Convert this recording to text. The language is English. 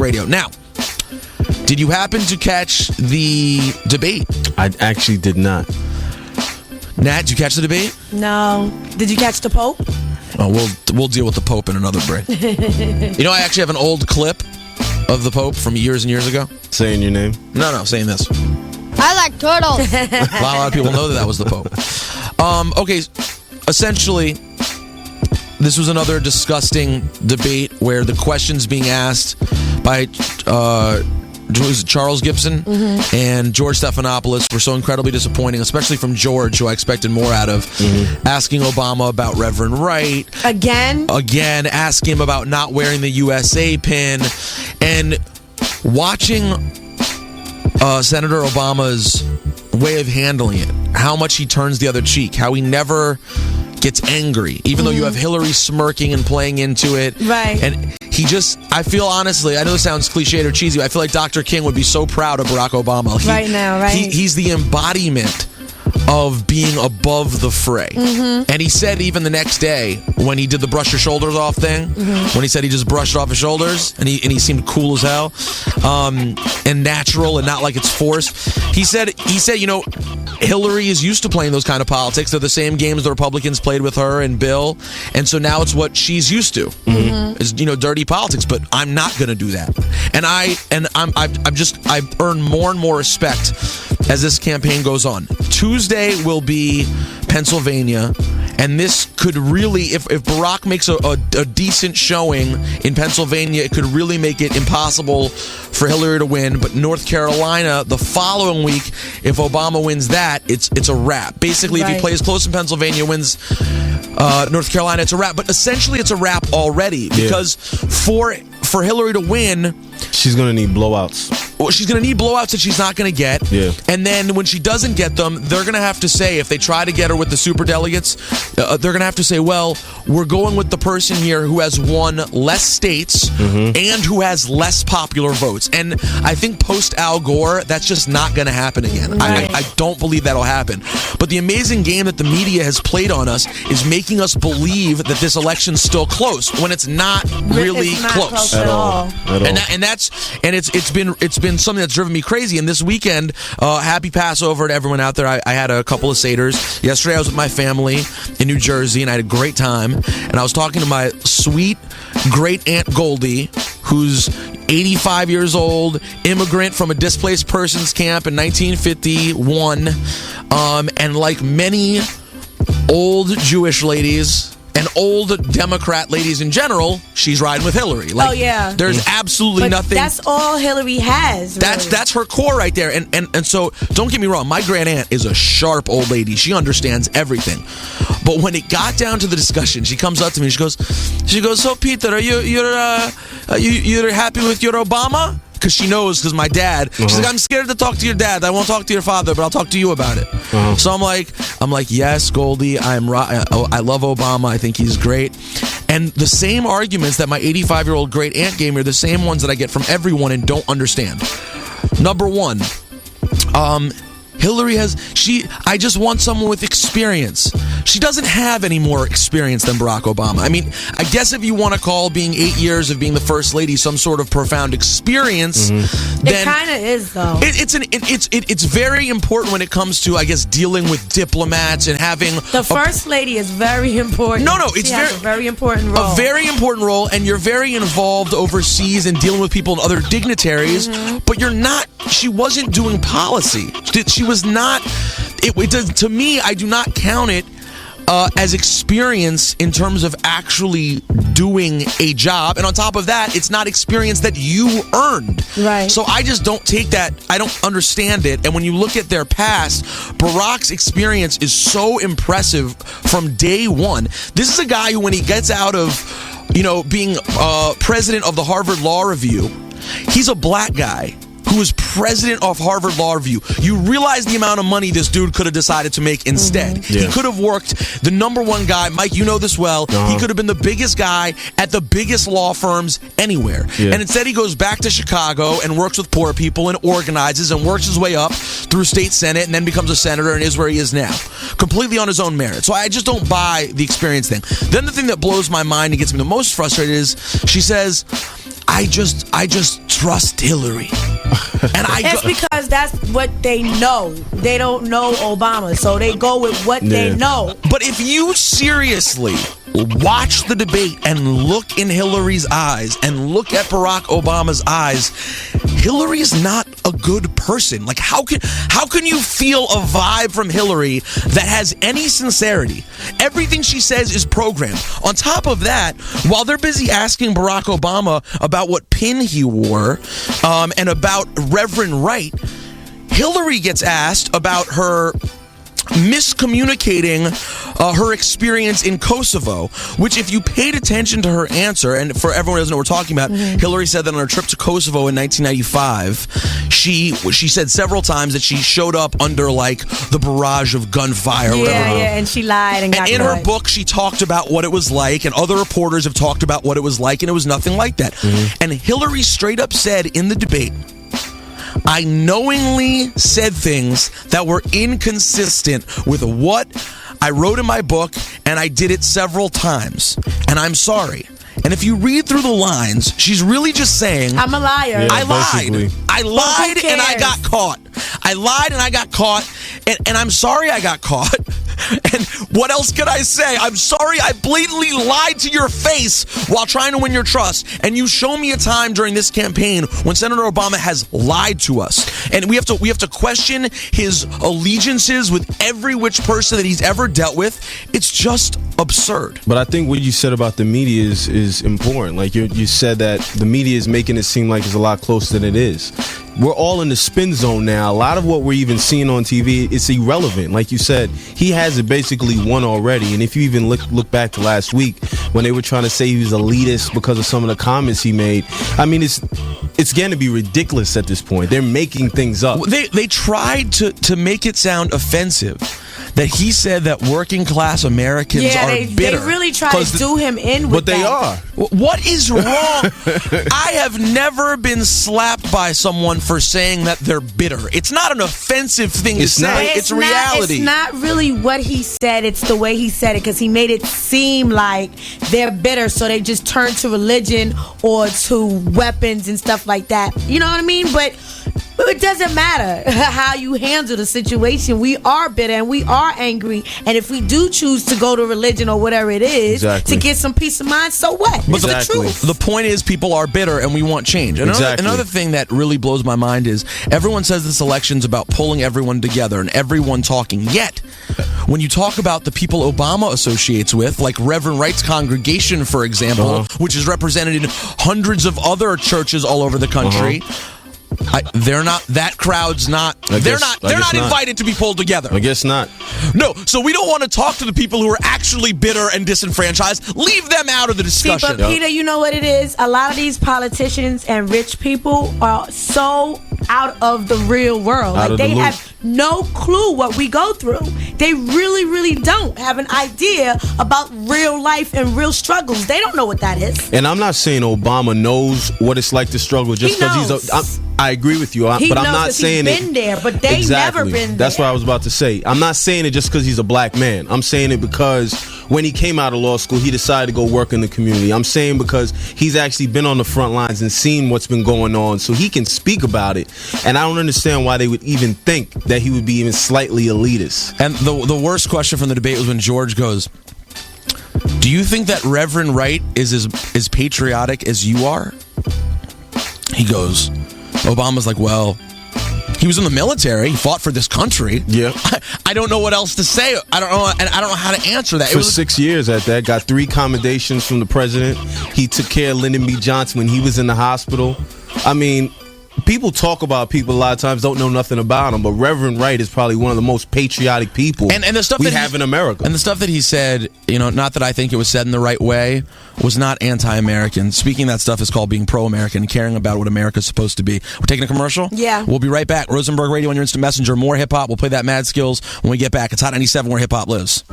radio. Now, did you happen to catch the debate? I actually did not. Nat, did you catch the debate? No. Did you catch the Pope? Oh, we'll deal with the Pope in another break. You know, I actually have an old clip of the Pope from years and years ago. Saying your name? No, saying this. I like turtles. A lot of people know that was the Pope. Okay, essentially, this was another disgusting debate where the questions being asked by Charles Gibson and George Stephanopoulos were so incredibly disappointing, especially from George, who I expected more out of, asking Obama about Reverend Wright. Again, asking him about not wearing the USA pin, and watching Senator Obama's way of handling it, how much he turns the other cheek, how he never gets angry, even though you have Hillary smirking and playing into it. Right. And he just, I feel honestly, I know this sounds cliched or cheesy, but I feel like Dr. King would be so proud of Barack Obama. Right now, right? He's the embodiment of being above the fray. And he said even the next day when he did the brush your shoulders off thing, when he said he just brushed off his shoulders and he seemed cool as hell, and natural and not like it's forced. He said, you know, Hillary is used to playing those kind of politics. They're the same games the Republicans played with her and Bill, and so now it's what she's used to. Is, you know, dirty politics. But I'm not going to do that. And I've earned more and more respect as this campaign goes on. Tuesday will be Pennsylvania, and this could really, if Barack makes a decent showing in Pennsylvania, it could really make it impossible for Hillary to win. But North Carolina, the following week, if Obama wins that, it's a wrap. Basically, if he plays close in Pennsylvania, wins North Carolina, it's a wrap. But essentially, it's a wrap already, because for Hillary to win, she's going to need blowouts. Well, she's going to need blowouts that she's not going to get. Yeah. And then when she doesn't get them, they're going to have to say, if they try to get her with the superdelegates, they're going to have to say, well, we're going with the person here who has won less states and who has less popular votes. And I think post Al Gore, that's just not going to happen again. Right. I don't believe that'll happen. But the amazing game that the media has played on us is making us believe that this election's still close when it's not really it's not close at all. And it's been something that's driven me crazy. And this weekend, happy Passover to everyone out there. I had a couple of Seder's. Yesterday I was with my family in New Jersey, and I had a great time. And I was talking to my sweet great aunt Goldie, who's 85 years old, immigrant from a displaced persons camp in 1951. And like many old Jewish ladies and old Democrat ladies in general, she's riding with Hillary. Like, there's absolutely nothing. That's all Hillary has. Really. That's her core right there. And so don't get me wrong, my grand aunt is a sharp old lady. She understands everything. But when it got down to the discussion, she comes up to me and she goes, so Peter, are you're happy with your Obama? Because she knows, because my dad, she's like, I'm scared to talk to your dad. I won't talk to your father, but I'll talk to you about it. So I'm like, yes, Goldie, I love Obama. I think he's great. And the same arguments that my 85-year-old great aunt gave me are the same ones that I get from everyone and don't understand. Number one, Hillary I just want someone with experience. She doesn't have any more experience than Barack Obama. I mean, I guess if you want to call being 8 years of being the first lady some sort of profound experience, then it kind of is, though. It's very important when it comes to, I guess, dealing with diplomats and having the first lady is very important. No, it's a very important role. A very important role, and you're very involved overseas and dealing with people and other dignitaries. But you're not. She wasn't doing policy. She was not. To me, I do not count it as experience in terms of actually doing a job. And on top of that, it's not experience that you earned. Right. So I just don't take that. I don't understand it. And when you look at their past, Barack's experience is so impressive from day one. This is a guy who, when he gets out of, being president of the Harvard Law Review, he's a black guy who was president of Harvard Law Review. You realize the amount of money this dude could have decided to make instead. He could have worked the number one guy. Mike, you know this well. He could have been the biggest guy at the biggest law firms anywhere. And instead he goes back to Chicago and works with poor people and organizes and works his way up through state senate and then becomes a senator and is where he is now. Completely on his own merit. So I just don't buy the experience thing. Then the thing that blows my mind and gets me the most frustrated is she says, I just trust Hillary. And It's because that's what they know. They don't know Obama, so they go with what they know. But if you seriously watch the debate and look in Hillary's eyes and look at Barack Obama's eyes, Hillary is not a good person. Like, how can you feel a vibe from Hillary that has any sincerity? Everything she says is programmed. On top of that, while they're busy asking Barack Obama about what pin he wore and about Reverend Wright, Hillary gets asked about her miscommunicating her experience in Kosovo, which, if you paid attention to her answer, and for everyone who doesn't know what we're talking about, Hillary said that on her trip to Kosovo in 1995, she said several times that she showed up under like the barrage of gunfire or whatever. Yeah, and she lied and got in caught. her book, she talked about what it was like, and other reporters have talked about what it was like, and it was nothing like that. And Hillary straight up said in the debate, I knowingly said things that were inconsistent with what I wrote in my book, and I did it several times, and I'm sorry. And if you read through the lines, she's really just saying, I'm a liar. Yeah, I lied. basically. I lied and I cares? got caught. I lied and I got caught, and I'm sorry I got caught. And what else can I say? I'm sorry I blatantly lied to your face while trying to win your trust. And you show me a time during this campaign when Senator Obama has lied to us. And we have to question his allegiances with every which person that he's ever dealt with. It's just absurd. But I think what you said about the media is important. Like you said that the media is making it seem like it's a lot closer than it is. We're all in the spin zone now. A lot of what we're even seeing on TV, it's irrelevant. Like you said, he has it basically won already. And if you even look back to last week when they were trying to say he was elitist because of some of the comments he made, I mean, it's going to be ridiculous at this point. They're making things up. They tried to make it sound offensive that he said that working class Americans are bitter. They really tried to do him in with But they are. What is wrong? I have never been slapped by someone for saying that they're bitter. It's not an offensive thing to say. It's reality. It's not really what he said. It's the way he said it, because he made it seem like they're bitter, so they just turn to religion or to weapons and stuff like that. You know what I mean? But it doesn't matter how you handle the situation. We are bitter and we are angry. And if we do choose to go to religion or whatever it is to get some peace of mind, so what? But it's the truth. The point is, people are bitter and we want change. Another thing that really blows my mind is everyone says this election's about pulling everyone together and everyone talking. Yet, when you talk about the people Obama associates with, like Reverend Wright's congregation, for example, which is represented in hundreds of other churches all over the country, they're not. That crowd's not. They're not invited to be pulled together. I guess not. No. So we don't want to talk to the people who are actually bitter and disenfranchised. Leave them out of the discussion. But Peter, you know what it is? A lot of these politicians and rich people are so out of the real world. Like, they have no clue what we go through. They really, really don't have an idea about real life and real struggles. They don't know what that is. And I'm not saying Obama knows what it's like to struggle just because I agree with you, but I'm not saying he's been there, but they never been there. That's what I was about to say. I'm not saying it just because he's a black man. I'm saying it because when he came out of law school, he decided to go work in the community. I'm saying because he's actually been on the front lines and seen what's been going on, so he can speak about it. And I don't understand why they would even think that he would be even slightly elitist. And the worst question from the debate was when George goes, do you think that Reverend Wright is as patriotic as you are? He goes, Obama's like, well, he was in the military. He fought for this country. Yeah. I don't know what else to say. I don't know, and I don't know how to answer that. For 6 years at that, got 3 commendations from the president. He took care of Lyndon B. Johnson when he was in the hospital. I mean, people talk about people a lot of times, don't know nothing about them, but Reverend Wright is probably one of the most patriotic people and the stuff we that have in America. And the stuff that he said, not that I think it was said in the right way, was not anti-American. Speaking that stuff is called being pro-American, caring about what America's supposed to be. We're taking a commercial? Yeah. We'll be right back. Rosenberg Radio on your instant messenger. More hip-hop. We'll play that Mad Skills when we get back. It's Hot 97 where hip-hop lives.